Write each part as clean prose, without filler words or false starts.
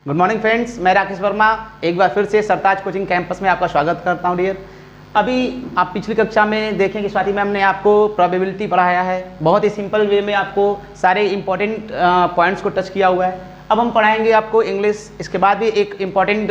Good morning friends, मैं राकेश वर्मा एक बार फिर से सरताज कोचिंग कैंपस में आपका स्वागत करता हूं डियर। अभी आप पिछली कक्षा में देखें कि स्वाति मैम ने आपको प्रोबेबिलिटी पढ़ाया है, बहुत ही सिंपल वे में आपको सारे इंपॉर्टेंट पॉइंट्स को टच किया हुआ है। अब हम पढ़ाएंगे आपको इंग्लिश, इसके बाद भी एक इम्पॉर्टेंट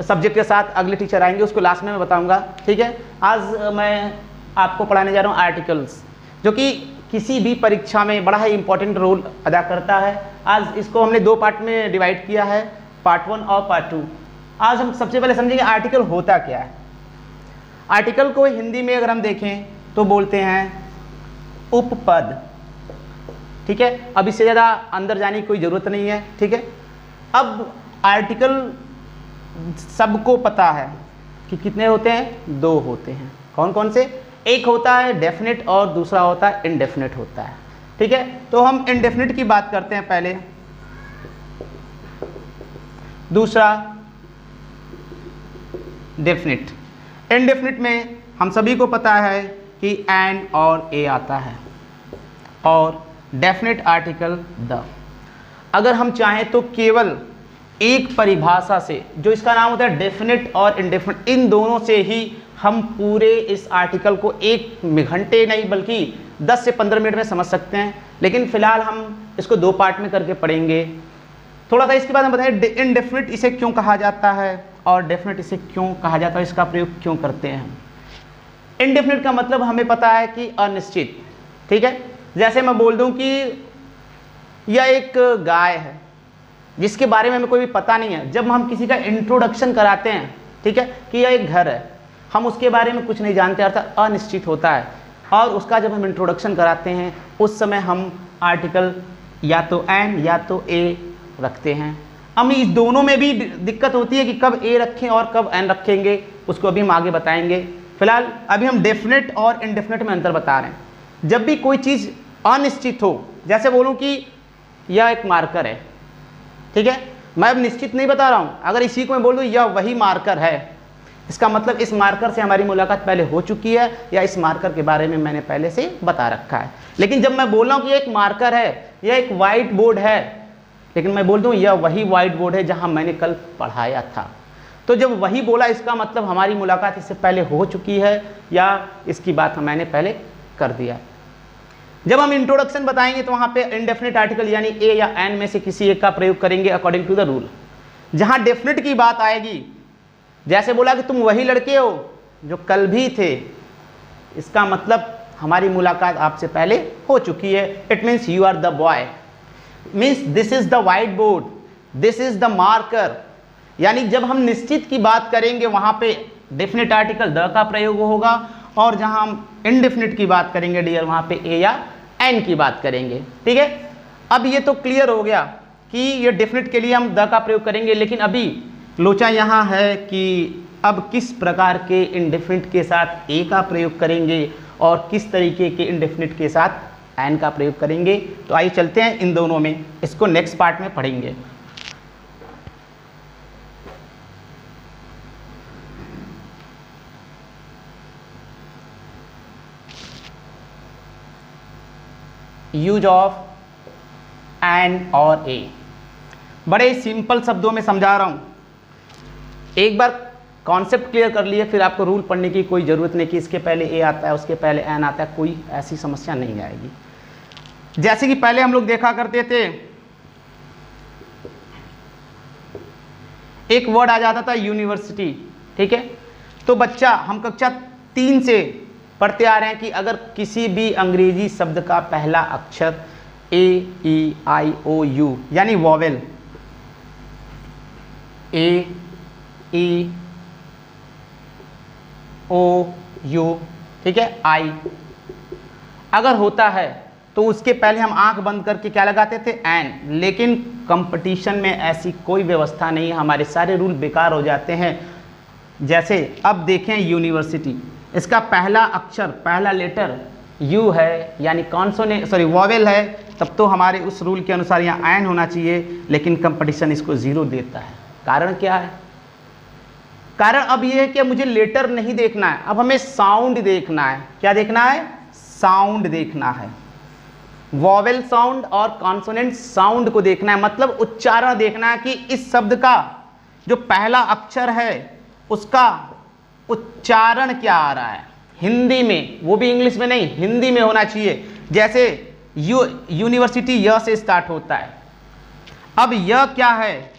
सब्जेक्ट के साथ अगले टीचर आएंगे, उसको लास्ट में मैं बताऊँगा। ठीक है, आज मैं आपको पढ़ाने जा रहा हूँ आर्टिकल्स, जो कि किसी भी परीक्षा में बड़ा ही इंपॉर्टेंट रोल अदा करता है। आज इसको हमने दो पार्ट में डिवाइड किया है, पार्ट 1 और पार्ट 2। आज हम सबसे पहले समझेंगे आर्टिकल होता क्या है। आर्टिकल को हिंदी में अगर हम देखें तो बोलते हैं उपपद। ठीक है, अब इससे ज़्यादा अंदर जाने की कोई ज़रूरत नहीं है। ठीक है, अब आर्टिकल सबको पता है कि कितने होते हैं, दो होते हैं। कौन कौन से? एक होता है डेफिनेट और दूसरा होता है इनडेफिनेट होता है। ठीक है, तो हम इनडेफिनेट की बात करते हैं पहले। दूसरा डेफिनेट। इनडेफिनेट में हम सभी को पता है कि एन और ए आता है, और डेफिनेट आर्टिकल द। अगर हम चाहें तो केवल एक परिभाषा से, जो इसका नाम होता है डेफिनेट और इनडेफिनेट, इन दोनों से ही हम पूरे इस आर्टिकल को एक घंटे नहीं बल्कि 10 से 15 मिनट में समझ सकते हैं। लेकिन फिलहाल हम इसको दो पार्ट में करके पढ़ेंगे। थोड़ा सा इसके बाद हम बताएं इनडेफिनेट इसे क्यों कहा जाता है और डेफिनेट इसे क्यों कहा जाता है, इसका प्रयोग क्यों करते हैं हम। इनडेफिनेट का मतलब हमें पता है कि अनिश्चित। ठीक है, जैसे मैं बोल दूं कि यह एक गाय है जिसके बारे में हमें कोई भी पता नहीं है। जब हम किसी का इंट्रोडक्शन कराते हैं, ठीक है, कि यह एक घर है, हम उसके बारे में कुछ नहीं जानते, अर्थात अनिश्चित होता है। और उसका जब हम इंट्रोडक्शन कराते हैं उस समय हम आर्टिकल या तो एन या तो ए रखते हैं। हम इस दोनों में भी दिक्कत होती है कि कब ए रखें और कब एन रखेंगे, उसको अभी हम आगे बताएंगे। फिलहाल अभी हम डेफिनेट और इनडेफिनेट में अंतर बता रहे हैं। जब भी कोई चीज़ अनिश्चित हो, जैसे बोलूँ कि यह एक मार्कर है, ठीक है, मैं अब निश्चित नहीं बता रहा हूँ। अगर इसी को मैं बोल दूँ यह वही मार्कर है, इसका मतलब इस मार्कर से हमारी मुलाकात पहले हो चुकी है या इस मार्कर के बारे में मैंने पहले से बता रखा है। लेकिन जब मैं बोल रहा हूँ कि यह एक मार्कर है, यह एक वाइट बोर्ड है, लेकिन मैं बोल दूँ यह वही वाइट बोर्ड है जहाँ मैंने कल पढ़ाया था, तो जब वही बोला इसका मतलब हमारी मुलाकात इससे पहले हो चुकी है या इसकी बात मैंने पहले कर दिया। जब हम इंट्रोडक्शन बताएंगे तो वहाँ पे इनडेफिनेट आर्टिकल यानी ए या एन में से किसी एक का प्रयोग करेंगे अकॉर्डिंग टू द रूल। जहाँ डेफिनेट की बात आएगी, जैसे बोला कि तुम वही लड़के हो जो कल भी थे, इसका मतलब हमारी मुलाकात आपसे पहले हो चुकी है। It means you are the boy, means this is the white board, this is the marker. यानी जब हम निश्चित की बात करेंगे वहाँ पे डेफिनेट आर्टिकल द का प्रयोग होगा, और जहाँ हम इनडेफिनेट की बात करेंगे डियर वहाँ पे ए या एन की बात करेंगे। ठीक है, अब ये तो क्लियर हो गया कि ये डेफिनेट के लिए हम द का प्रयोग करेंगे। लेकिन अभी लोचा यहाँ है कि अब किस प्रकार के इनडेफिनेट के साथ ए का प्रयोग करेंगे और किस तरीके के इनडेफिनेट के साथ एन का प्रयोग करेंगे। तो आइए चलते हैं इन दोनों में, इसको नेक्स्ट पार्ट में पढ़ेंगे। यूज ऑफ एन और ए, बड़े सिंपल शब्दों में समझा रहा हूं। एक बार कॉन्सेप्ट क्लियर कर लिए फिर आपको रूल पढ़ने की कोई ज़रूरत नहीं कि इसके पहले ए आता है उसके पहले एन आता है, कोई ऐसी समस्या नहीं आएगी। जैसे कि पहले हम लोग देखा करते थे, एक वर्ड आ जाता था यूनिवर्सिटी। ठीक है, तो बच्चा, हम कक्षा 3 से पढ़ते आ रहे हैं कि अगर किसी भी अंग्रेजी शब्द का पहला अक्षर A E I O U यानी vowel, A E O U, ठीक है, आई, अगर होता है तो उसके पहले हम आंख बंद करके क्या लगाते थे, एन। लेकिन कंपटीशन में ऐसी कोई व्यवस्था नहीं है, हमारे सारे रूल बेकार हो जाते हैं। जैसे अब देखें यूनिवर्सिटी, इसका पहला अक्षर, पहला लेटर यू है यानी कॉन्सोनेंट, सॉरी वॉवेल है, तब तो हमारे उस रूल के अनुसार यहाँ एन होना चाहिए। लेकिन कंपटीशन इसको 0 देता है। कारण क्या है? कारण अब ये है कि मुझे लेटर नहीं देखना है, अब हमें साउंड देखना है। क्या देखना है? साउंड देखना है। वॉवेल साउंड और कॉन्सोनेंट साउंड को देखना है, मतलब उच्चारण देखना है कि इस शब्द का जो पहला अक्षर है उसका उच्चारण क्या आ रहा है हिंदी में, वो भी इंग्लिश में नहीं, हिंदी में होना चाहिए। जैसे यूनिवर्सिटी य से स्टार्ट होता है, अब यह क्या है,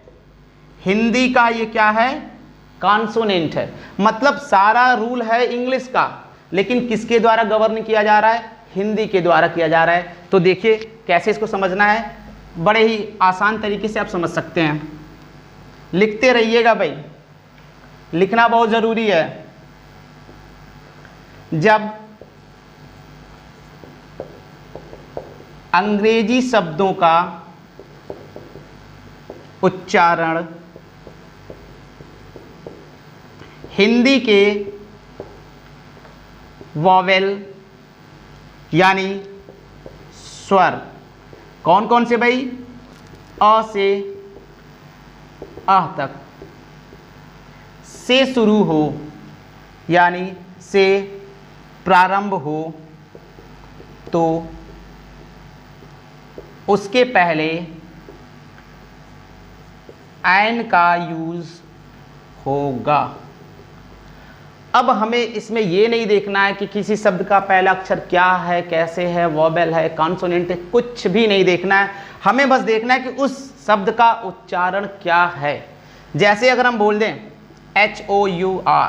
हिंदी का ये क्या है, कॉन्सोनेंट है, मतलब सारा रूल है इंग्लिश का, लेकिन किसके द्वारा गवर्न किया जा रहा है, हिंदी के द्वारा किया जा रहा है। तो देखिए कैसे इसको समझना है, बड़े ही आसान तरीके से आप समझ सकते हैं। लिखते रहिएगा भाई, लिखना बहुत जरूरी है। जब अंग्रेजी शब्दों का उच्चारण हिंदी के वॉवेल यानी स्वर, कौन कौन से भाई, अ से अह तक से शुरू हो यानी से प्रारंभ हो, तो उसके पहले एन का यूज होगा। अब हमें इसमें ये नहीं देखना है कि किसी शब्द का पहला अक्षर क्या है, कैसे है, वॉवेल है, कॉन्सोनेंट है, कुछ भी नहीं देखना है। हमें बस देखना है कि उस शब्द का उच्चारण क्या है। जैसे अगर हम बोल दें HOUR,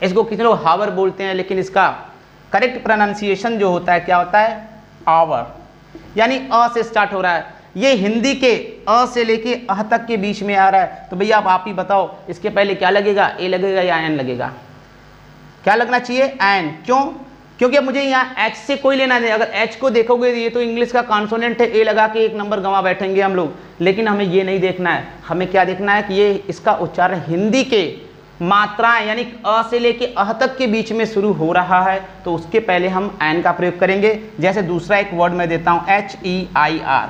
इसको कितने लोग हावर बोलते हैं, लेकिन इसका करेक्ट प्रोनाउंसिएशन जो होता है क्या होता है, आवर, यानी अ से स्टार्ट हो रहा है। ये हिंदी के अ से लेके अह तक के बीच में आ रहा है, तो भैया आप ही बताओ इसके पहले क्या लगेगा, ए लगेगा या एन लगेगा, क्या लगना चाहिए, एन। क्यों, क्योंकि अब मुझे यहाँ एच से कोई लेना नहीं। अगर एच को देखोगे ये तो इंग्लिश का कॉन्सोनेंट है, ए लगा के एक नंबर गंवा बैठेंगे हम लोग, लेकिन हमें ये नहीं देखना है। हमें क्या देखना है कि ये इसका उच्चारण हिंदी के मात्राएं यानी अ से लेके अह तक के बीच में शुरू हो रहा है, तो उसके पहले हम एन का प्रयोग करेंगे। जैसे दूसरा एक वर्ड मैं देता हूँ HEIR,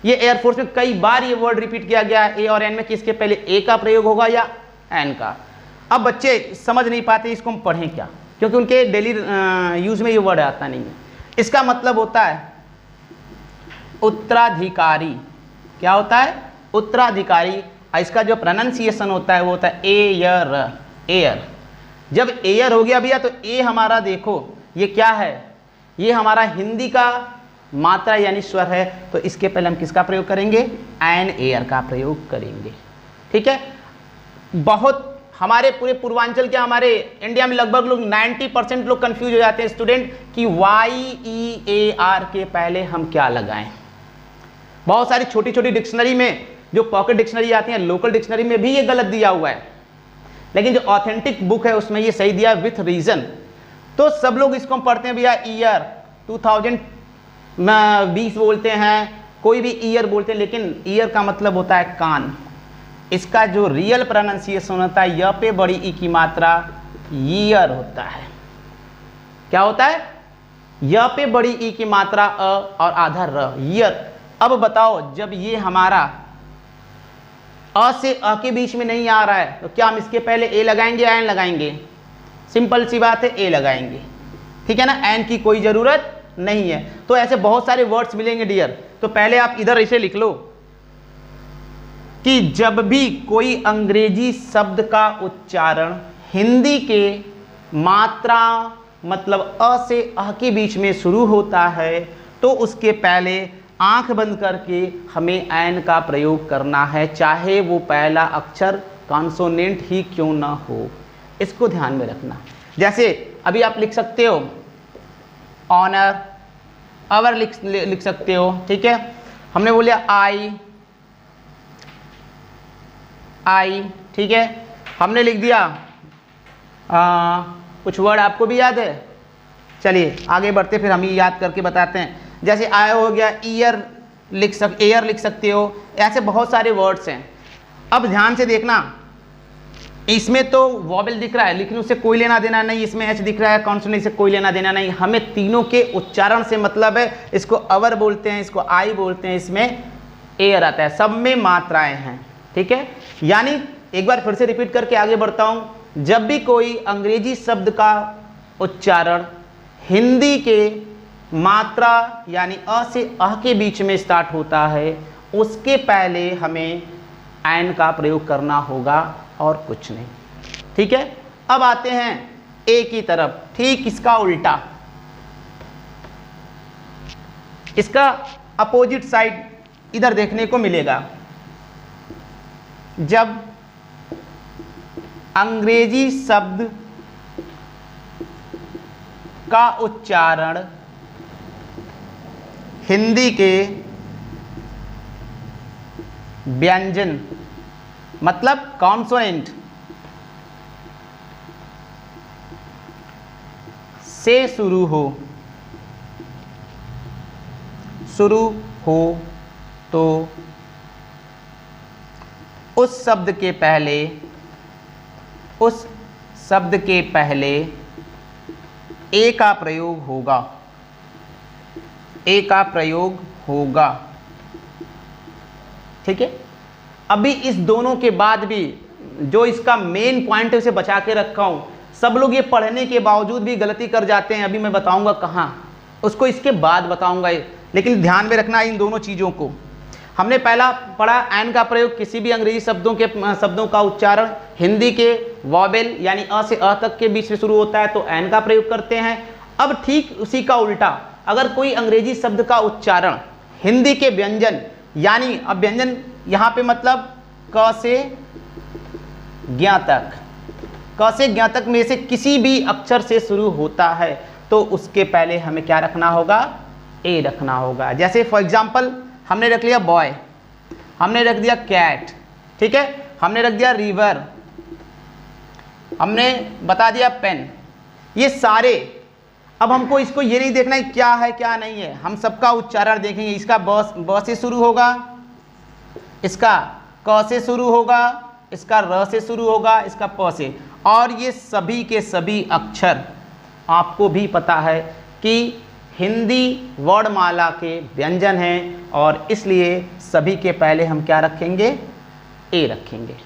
ये एयरफोर्स में कई बार ये वर्ड रिपीट किया गया है। ए और एन में किसके पहले ए का प्रयोग होगा या एन का। अब बच्चे समझ नहीं पाते इसको हम पढ़ें क्या, क्योंकि उनके डेली यूज में ये वर्ड आता नहीं है। इसका मतलब होता है उत्तराधिकारी, क्या होता है, उत्तराधिकारी। इसका जो प्रोनाउंसिएशन होता है वो होता है एयर, एयर। जब एयर हो गया भैया तो ए हमारा देखो ये क्या है, ये हमारा हिंदी का मात्रा यानी स्वर है, तो इसके पहले हम किसका प्रयोग करेंगे, एन एयर का प्रयोग करेंगे। ठीक है, बहुत हमारे पूरे पूर्वांचल के, हमारे इंडिया में लगभग लोग 90% लोग कंफ्यूज हो जाते हैं स्टूडेंट कि YEAR के पहले हम क्या लगाएं। बहुत सारी छोटी छोटी डिक्शनरी में, जो पॉकेट डिक्शनरी आती है, लोकल डिक्शनरी में भी ये गलत दिया हुआ है, लेकिन जो ऑथेंटिक बुक है उसमें ये सही दिया है विथ रीजन। तो सब लोग इसको हम पढ़ते हैं भैया ईयर 2020 बोलते हैं, कोई भी ईयर बोलते हैं, लेकिन ईयर का मतलब होता है कान। इसका जो रियल प्रोनाउंसिएशन होता है य पे बड़ी ई की मात्रा ईयर होता है। क्या होता है, य पे बड़ी ई की मात्रा अ और आधा र, ईयर। अब बताओ जब ये हमारा अ से अ के बीच में नहीं आ रहा है तो क्या हम इसके पहले ए लगाएंगे या एन लगाएंगे, सिंपल सी बात है ए लगाएंगे। ठीक है ना, एन की कोई जरूरत नहीं है। तो ऐसे बहुत सारे वर्ड्स मिलेंगे डियर, तो पहले आप इधर इसे लिख लो कि जब भी कोई अंग्रेजी शब्द का उच्चारण हिंदी के मात्रा मतलब अ से अह के बीच में शुरू होता है तो उसके पहले आंख बंद करके हमें एन का प्रयोग करना है, चाहे वो पहला अक्षर कॉन्सोनेंट ही क्यों ना हो। इसको ध्यान में रखना। जैसे अभी आप लिख सकते हो ऑनर, अवर लिख सकते हो। ठीक है, हमने बोलिया आई, ठीक है, हमने लिख दिया कुछ वर्ड आपको भी याद है, चलिए आगे बढ़ते फिर हम ही याद करके बताते हैं। जैसे आय हो गया, एयर लिख सकते हो, ऐसे बहुत सारे वर्ड्स हैं। अब ध्यान से देखना, इसमें तो वॉवेल दिख रहा है लेकिन उससे कोई लेना देना नहीं, इसमें एच दिख रहा है कॉन्सोनेंट से कोई लेना देना नहीं, हमें तीनों के उच्चारण से मतलब है। इसको अवर बोलते हैं, इसको आई बोलते हैं, इसमें एयर आता है, सब में मात्राएं हैं। ठीक है, यानी एक बार फिर से रिपीट करके आगे बढ़ता हूं। जब भी कोई अंग्रेजी शब्द का उच्चारण हिंदी के मात्रा यानी अ से अह के बीच में स्टार्ट होता है, उसके पहले हमें एन का प्रयोग करना होगा और कुछ नहीं। ठीक है, अब आते हैं ए की तरफ। ठीक इसका उल्टा, इसका अपोजिट साइड इधर देखने को मिलेगा। जब अंग्रेजी शब्द का उच्चारण हिंदी के व्यंजन मतलब कॉन्सोनेंट से शुरू हो तो उस शब्द के पहले ए का प्रयोग होगा। ठीक है, अभी इस दोनों के बाद भी जो इसका मेन पॉइंट है उसे बचा के रखा हूं। सब लोग ये पढ़ने के बावजूद भी गलती कर जाते हैं, अभी मैं बताऊंगा कहाँ, उसको इसके बाद बताऊंगा, लेकिन ध्यान में रखना इन दोनों चीज़ों को। हमने पहला पढ़ा एन का प्रयोग किसी भी अंग्रेजी शब्दों का उच्चारण हिंदी के वॉवेल यानी अ से अ तक के बीच में शुरू होता है तो एन का प्रयोग करते हैं। अब ठीक उसी का उल्टा, अगर कोई अंग्रेजी शब्द का उच्चारण हिंदी के व्यंजन यानी, अब व्यंजन यहाँ पे मतलब क से ज्ञ तक में से किसी भी अक्षर से शुरू होता है तो उसके पहले हमें क्या रखना होगा, ए रखना होगा। जैसे फॉर एग्जाम्पल हमने रख लिया बॉय, हमने रख दिया कैट, ठीक है, हमने रख दिया रिवर, हमने बता दिया पेन, ये सारे। अब हमको इसको ये नहीं देखना है क्या है क्या नहीं है, हम सबका उच्चारण देखेंगे। इसका ब से शुरू होगा, इसका क से शुरू होगा, इसका र से शुरू होगा, इसका प से, और ये सभी के सभी अक्षर आपको भी पता है कि हिंदी वर्णमाला के व्यंजन हैं और इसलिए सभी के पहले हम क्या रखेंगे, ए रखेंगे।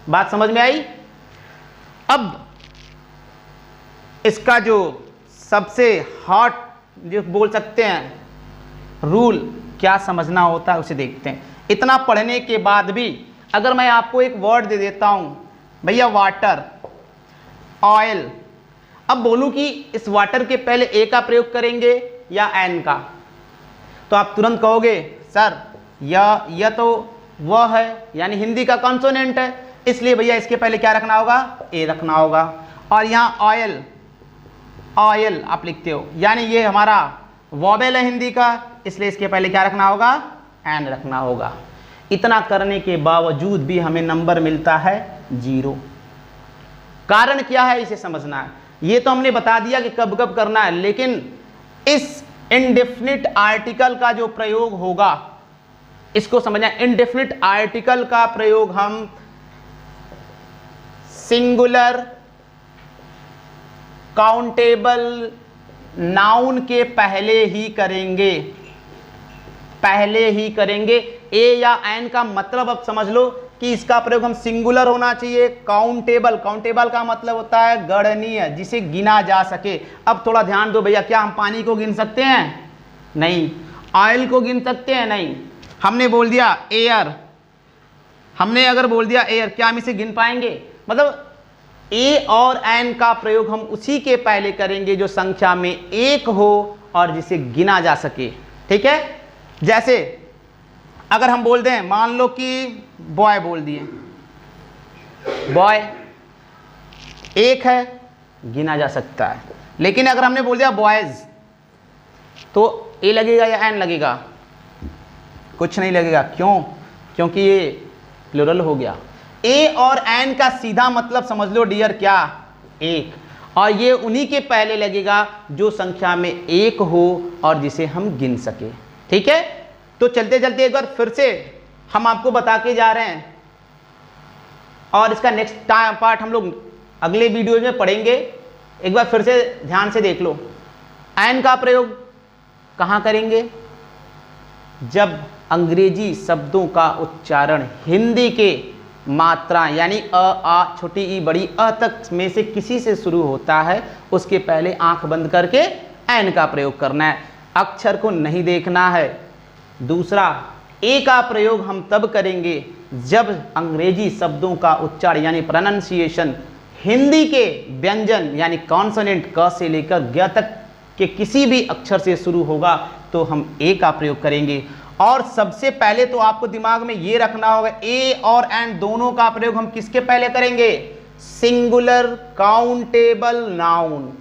बात समझ में आई? अब इसका जो सबसे हॉट जो बोल सकते हैं रूल क्या समझना होता है उसे देखते हैं। इतना पढ़ने के बाद भी अगर मैं आपको एक वर्ड दे देता हूं, भैया वाटर, ऑयल, अब बोलूं कि इस वाटर के पहले ए का प्रयोग करेंगे या एन का, तो आप तुरंत कहोगे सर यह तो वह है यानी हिंदी का कॉन्सोनेंट है, इसलिए भैया इसके पहले क्या रखना होगा, ए रखना होगा। और यहाँ ऑयल, ऑयल आप लिखते हो यानी ये हमारा वॉवेल है हिंदी का, इसलिए इसके पहले क्या रखना होगा, एन रखना होगा। इतना करने के बावजूद भी हमें नंबर मिलता है 0। कारण क्या है इसे समझना है। ये तो हमने बता दिया कि कब कब करना है, लेकिन इस इंडेफिनिट आर्टिकल का जो प्रयोग होगा इसको समझना। इंडेफिनिट आर्टिकल का प्रयोग हम सिंगुलर काउंटेबल नाउन के पहले ही करेंगे। ए या एन का मतलब अब समझ लो कि इसका प्रयोग हम सिंगुलर होना चाहिए। काउंटेबल, काउंटेबल का मतलब होता है गणनीय, जिसे गिना जा सके। अब थोड़ा ध्यान दो भैया, क्या हम पानी को गिन सकते हैं? नहीं। ऑयल को गिन सकते हैं? नहीं। हमने बोल दिया एयर, हमने अगर बोल दिया एयर, क्या हम इसे गिन पाएंगे? मतलब ए और एन का प्रयोग हम उसी के पहले करेंगे जो संख्या में एक हो और जिसे गिना जा सके। ठीक है, जैसे अगर हम बोल दें, मान लो कि बॉय बोल दिए, बॉय एक है, गिना जा सकता है। लेकिन अगर हमने बोल दिया बॉयज, तो ए लगेगा या एन लगेगा? कुछ नहीं लगेगा। क्यों? क्योंकि ये प्लुरल हो गया। ए और एन का सीधा मतलब समझ लो डियर, क्या? एक। और ये उन्हीं के पहले लगेगा जो संख्या में एक हो और जिसे हम गिन सके। ठीक है, तो चलते चलते एक बार फिर से हम आपको बता के जा रहे हैं और इसका नेक्स्ट पार्ट हम लोग अगले वीडियो में पढ़ेंगे। एक बार फिर से ध्यान से देख लो। एन का प्रयोग कहाँ करेंगे? जब अंग्रेजी शब्दों का उच्चारण हिंदी के मात्रा यानी अ, आ, छोटी ई, बड़ी अ तक में से किसी से शुरू होता है, उसके पहले आंख बंद करके एन का प्रयोग करना है। अक्षर को नहीं देखना है। दूसरा, ए का प्रयोग हम तब करेंगे जब अंग्रेजी शब्दों का उच्चारण यानी प्रोनाउंसिएशन हिंदी के व्यंजन यानी कॉन्सोनेंट क से लेकर ग तक के किसी भी अक्षर से शुरू होगा तो हम ए का प्रयोग करेंगे। और सबसे पहले तो आपको दिमाग में ये रखना होगा, ए और एंड दोनों का प्रयोग हम किसके पहले करेंगे? सिंगुलर काउंटेबल नाउन,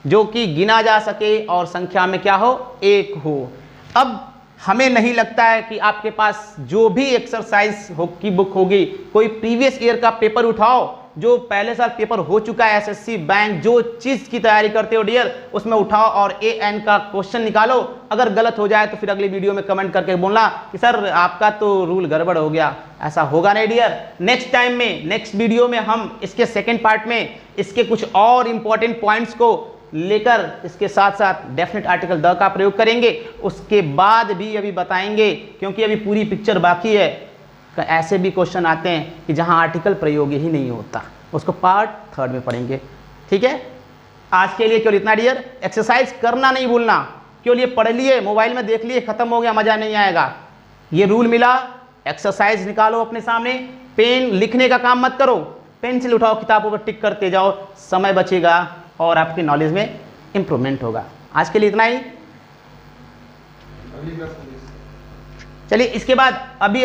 जो कि गिना जा सके और संख्या में क्या हो? एक हो। अब हमें नहीं लगता है कि आपके पास जो भी एक्सरसाइज की बुक होगी, कोई प्रीवियस ईयर का पेपर उठाओ, जो पहले साल पेपर हो चुका है, एसएससी बैंक जो चीज़ की तैयारी करते हो डियर, उसमें उठाओ और ए एन का क्वेश्चन निकालो। अगर गलत हो जाए तो फिर अगली वीडियो में कमेंट करके बोलना कि सर आपका तो रूल गड़बड़ हो गया। ऐसा होगा नहीं डियर। नेक्स्ट टाइम में, नेक्स्ट वीडियो में हम इसके सेकेंड पार्ट में इसके कुछ और इंपॉर्टेंट पॉइंट्स को लेकर इसके साथ साथ डेफिनेट आर्टिकल द का प्रयोग करेंगे। उसके बाद भी अभी बताएंगे, क्योंकि अभी पूरी पिक्चर बाकी है। ऐसे भी क्वेश्चन आते हैं कि जहां आर्टिकल प्रयोग ही नहीं होता, उसको पार्ट 3 में पढ़ेंगे। ठीक है, आज के लिए केवल इतना डियर। एक्सरसाइज करना नहीं भूलना, केवल ये पढ़ लिए, मोबाइल में देख लिए, खत्म हो गया, मजा नहीं आएगा। ये रूल मिला, एक्सरसाइज निकालो अपने सामने, पेन लिखने का काम मत करो, पेंसिल उठाओ, किताबों पर टिक करते जाओ, समय बचेगा और आपकी नॉलेज में इंप्रूवमेंट होगा। आज के लिए इतना ही। चलिए, इसके बाद अभी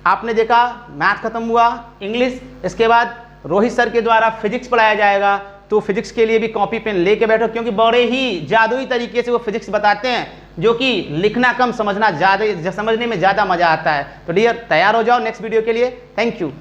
आपने देखा मैथ खत्म हुआ, इंग्लिश, इसके बाद रोहित सर के द्वारा फिजिक्स पढ़ाया जाएगा। तो फिजिक्स के लिए भी कॉपी पेन लेके बैठो, क्योंकि बड़े ही जादुई तरीके से वो फिजिक्स बताते हैं, जो कि लिखना कम, समझना ज़्यादा, समझने में ज़्यादा मज़ा आता है। तो डियर तैयार हो जाओ नेक्स्ट वीडियो के लिए। Thank you.